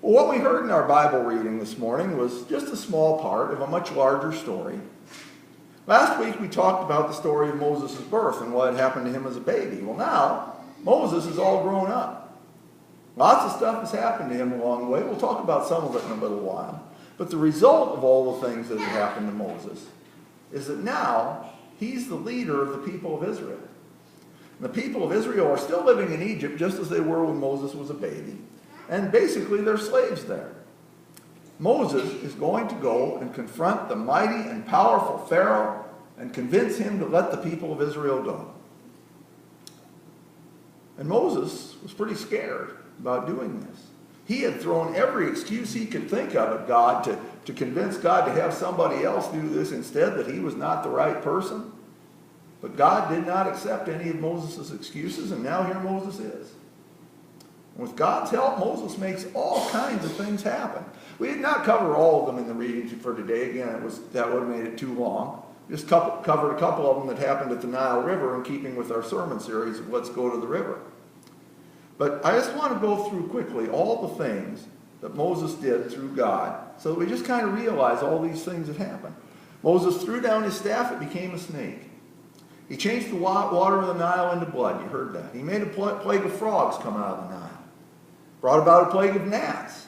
Well, what we heard in our Bible reading this morning was just a small part of a much larger story. Last week we talked about the story of Moses' birth and what had happened to him as a baby. Well, now Moses is all grown up. Lots of stuff has happened to him along the way. We'll talk about some of it in a little while. But the result of all the things that have happened to Moses is that now he's the leader of the people of Israel. And the people of Israel are still living in Egypt just as they were when Moses was a baby. And basically they're slaves there. Moses is going to go and confront the mighty and powerful Pharaoh and convince him to let the people of Israel go. And Moses was pretty scared about doing this. He had thrown every excuse he could think of at God to convince God to have somebody else do this instead, that he was not the right person. But God did not accept any of Moses' excuses, and now here Moses is. And with God's help, Moses makes all kinds of things happen. We did not cover all of them in the reading for today. Again, that would have made it too long. Just covered a couple of them that happened at the Nile River in keeping with our sermon series of Let's Go to the River. But I just want to go through quickly all the things that Moses did through God so that we just kind of realize all these things that happened. Moses threw down his staff, it became a snake. He changed the water of the Nile into blood. You heard that. He made a plague of frogs come out of the Nile. Brought about a plague of gnats.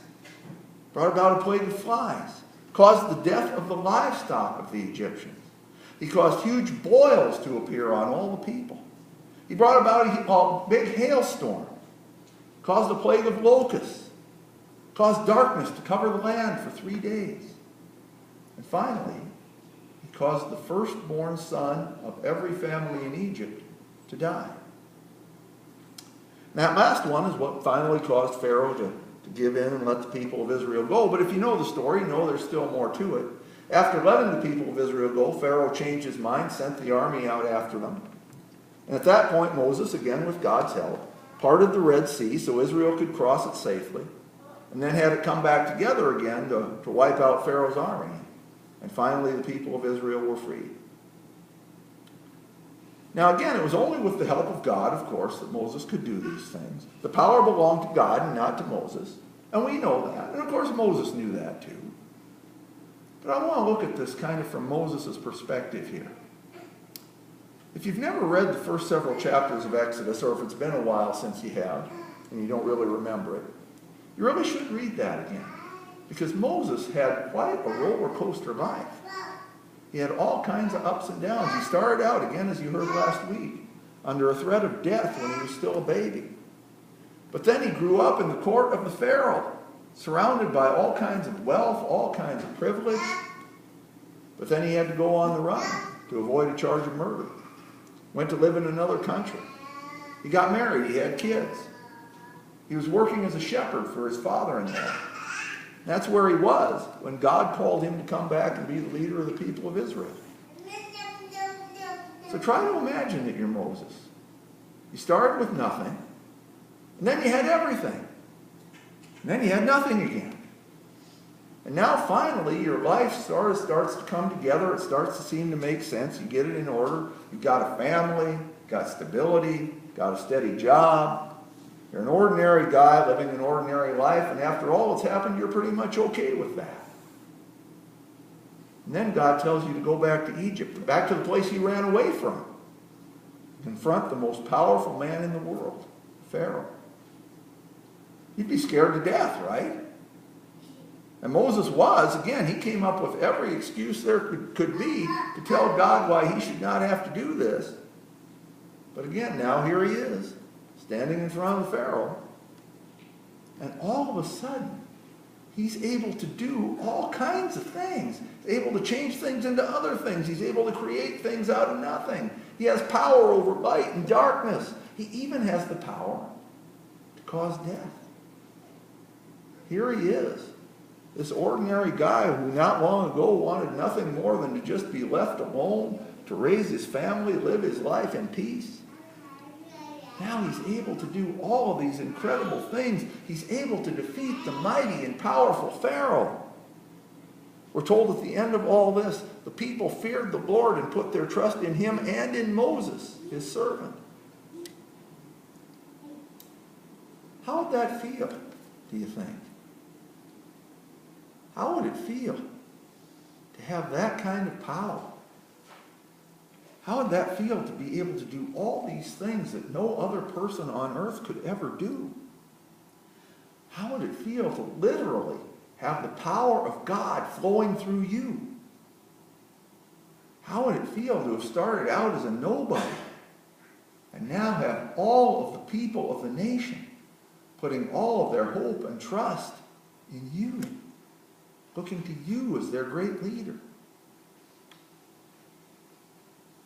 Brought about a plague of flies. Caused the death of the livestock of the Egyptians. He caused huge boils to appear on all the people. He brought about a big hailstorm. Caused a plague of locusts. Caused darkness to cover the land for 3 days. And finally, he caused the firstborn son of every family in Egypt to die. And that last one is what finally caused Pharaoh to give in and let the people of Israel go. But if you know the story, you know there's still more to it. After letting the people of Israel go, Pharaoh changed his mind, sent the army out after them. And at that point, Moses, again with God's help, parted the Red Sea so Israel could cross it safely, and then had it come back together again to wipe out Pharaoh's army. And finally, the people of Israel were freed. Now again, it was only with the help of God, of course, that Moses could do these things. The power belonged to God and not to Moses. And we know that. And of course, Moses knew that too. But I want to look at this kind of from Moses' perspective here. If you've never read the first several chapters of Exodus, or if it's been a while since you have, and you don't really remember it, you really should read that again. Because Moses had quite a roller coaster life. He had all kinds of ups and downs. He started out, again, as you heard last week, under a threat of death when he was still a baby. But then he grew up in the court of the Pharaoh, surrounded by all kinds of wealth, all kinds of privilege. But then he had to go on the run to avoid a charge of murder. Went to live in another country. He got married. He had kids. He was working as a shepherd for his father-in-law. That's where he was when God called him to come back and be the leader of the people of Israel. So try to imagine that you're Moses. You started with nothing, and then you had everything. And then you had nothing again. And now finally your life starts to come together. It starts to seem to make sense. You get it in order. You've got a family, got stability, got a steady job. You're an ordinary guy living an ordinary life, and after all that's happened, you're pretty much okay with that. And then God tells you to go back to Egypt, back to the place you ran away from. Confront the most powerful man in the world, Pharaoh. You'd be scared to death, right? And Moses was, again, he came up with every excuse there could be to tell God why he should not have to do this. But again, now here he is, standing in front of the Pharaoh. And all of a sudden, he's able to do all kinds of things. He's able to change things into other things. He's able to create things out of nothing. He has power over light and darkness. He even has the power to cause death. Here he is, this ordinary guy who not long ago wanted nothing more than to just be left alone, to raise his family, live his life in peace. Now he's able to do all of these incredible things. He's able to defeat the mighty and powerful Pharaoh. We're told at the end of all this, the people feared the Lord and put their trust in him and in Moses, his servant. How would that feel, do you think? How would it feel to have that kind of power? How would that feel to be able to do all these things that no other person on earth could ever do? How would it feel to literally have the power of God flowing through you? How would it feel to have started out as a nobody and now have all of the people of the nation putting all of their hope and trust in you, looking to you as their great leader?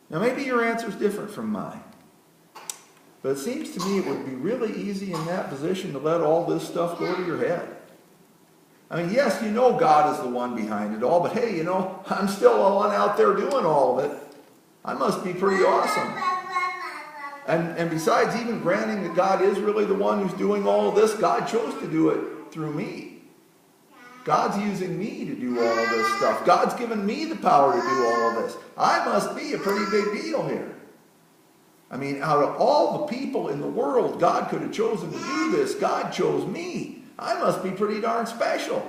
Now maybe your answer is different from mine, but it seems to me it would be really easy in that position to let all this stuff go to your head. I mean, yes, you know God is the one behind it all, but hey, you know, I'm still the one out there doing all of it. I must be pretty awesome. And besides, even granting that God is really the one who's doing all of this, God chose to do it through me. God's using me to do all of this stuff. God's given me the power to do all of this. I must be a pretty big deal here. I mean, out of all the people in the world God could have chosen to do this, God chose me. I must be pretty darn special.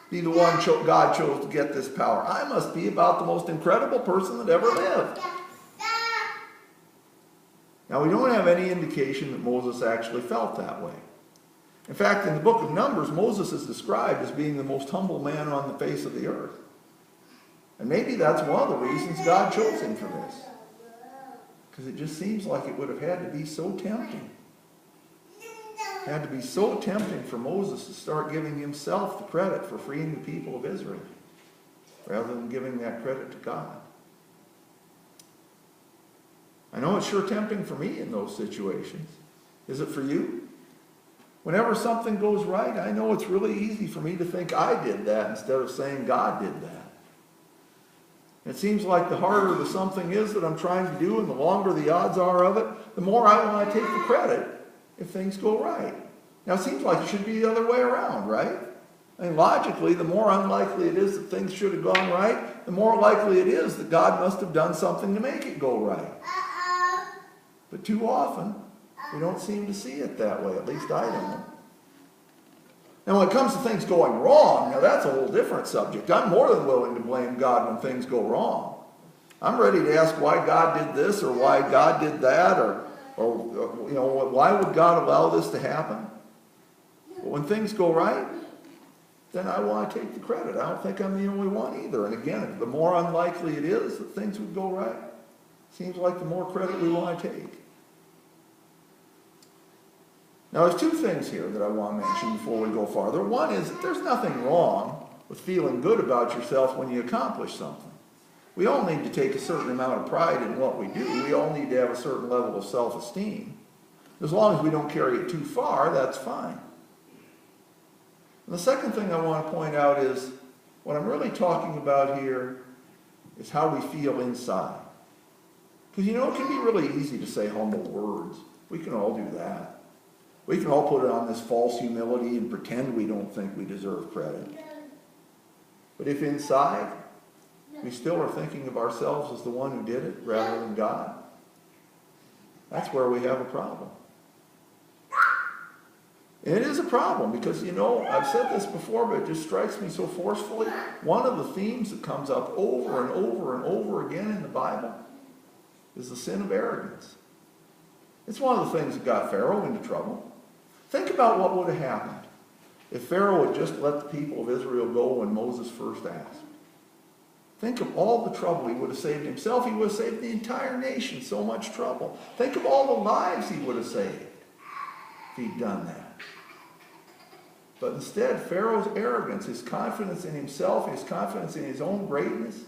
Be the one God chose to get this power. I must be about the most incredible person that ever lived. Now, we don't have any indication that Moses actually felt that way. In fact, in the book of Numbers, Moses is described as being the most humble man on the face of the earth. And maybe that's one of the reasons God chose him for this. Because it just seems like it would have had to be so tempting. It had to be so tempting for Moses to start giving himself the credit for freeing the people of Israel, rather than giving that credit to God. I know it's sure tempting for me in those situations. Is it for you? Whenever something goes right, I know it's really easy for me to think I did that instead of saying God did that. It seems like the harder the something is that I'm trying to do and the longer the odds are of it, the more I want to take the credit if things go right. Now, it seems like it should be the other way around, right? I mean, logically, the more unlikely it is that things should have gone right, the more likely it is that God must have done something to make it go right. But too often, we don't seem to see it that way. At least I don't. Now, when it comes to things going wrong, now that's a whole different subject. I'm more than willing to blame God when things go wrong. I'm ready to ask why God did this or why God did that or you know, why would God allow this to happen? But when things go right, then I want to take the credit. I don't think I'm the only one either. And again, the more unlikely it is that things would go right, seems like the more credit we want to take. Now, there's two things here that I want to mention before we go farther. One is that there's nothing wrong with feeling good about yourself when you accomplish something. We all need to take a certain amount of pride in what we do. We all need to have a certain level of self-esteem. As long as we don't carry it too far, that's fine. And the second thing I want to point out is, what I'm really talking about here is how we feel inside. Because, you know, it can be really easy to say humble words. We can all do that. We can all put it on this false humility and pretend we don't think we deserve credit. But if inside we still are thinking of ourselves as the one who did it rather than God, that's where we have a problem. And it is a problem because, you know, I've said this before, but it just strikes me so forcefully. One of the themes that comes up over and over and over again in the Bible is the sin of arrogance. It's one of the things that got Pharaoh into trouble. Think about what would have happened if Pharaoh had just let the people of Israel go when Moses first asked. Think of all the trouble he would have saved himself. He would have saved the entire nation so much trouble. Think of all the lives he would have saved if he'd done that. But instead, Pharaoh's arrogance, his confidence in himself, his confidence in his own greatness,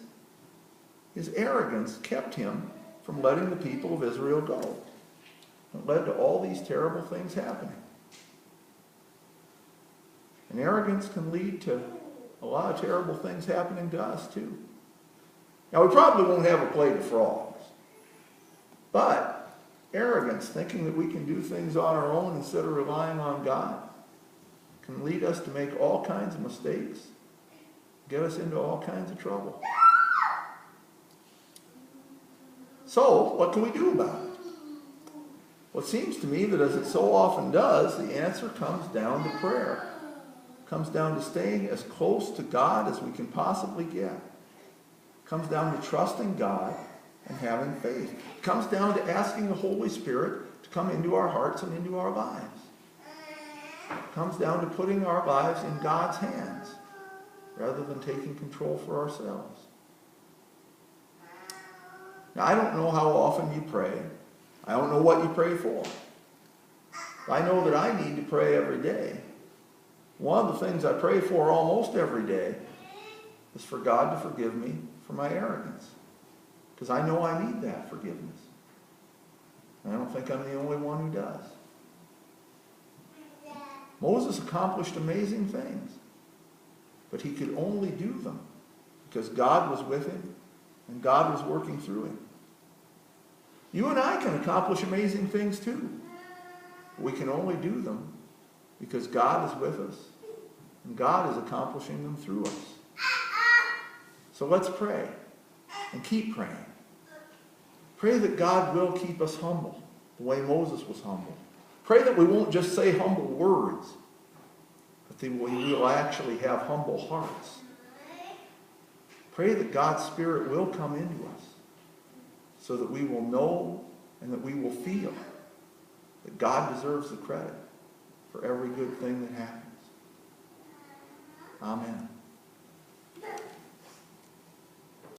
his arrogance kept him from letting the people of Israel go. It led to all these terrible things happening. And arrogance can lead to a lot of terrible things happening to us too. Now, we probably won't have a plague of frogs. But arrogance, thinking that we can do things on our own instead of relying on God, can lead us to make all kinds of mistakes, get us into all kinds of trouble. So, what can we do about it? Well, it seems to me that as it so often does, the answer comes down to prayer. Comes down to staying as close to God as we can possibly get. Comes down to trusting God and having faith. It comes down to asking the Holy Spirit to come into our hearts and into our lives. It comes down to putting our lives in God's hands rather than taking control for ourselves. Now, I don't know how often you pray. I don't know what you pray for. I know that I need to pray every day. One of the things I pray for almost every day is for God to forgive me for my arrogance. Because I know I need that forgiveness. And I don't think I'm the only one who does. Moses accomplished amazing things. But he could only do them because God was with him and God was working through him. You and I can accomplish amazing things too. We can only do them because God is with us and God is accomplishing them through us. So let's pray and keep praying. Pray that God will keep us humble the way Moses was humble. Pray that we won't just say humble words, but that we will actually have humble hearts. Pray that God's Spirit will come into us so that we will know and that we will feel that God deserves the credit for every good thing that happens. Amen.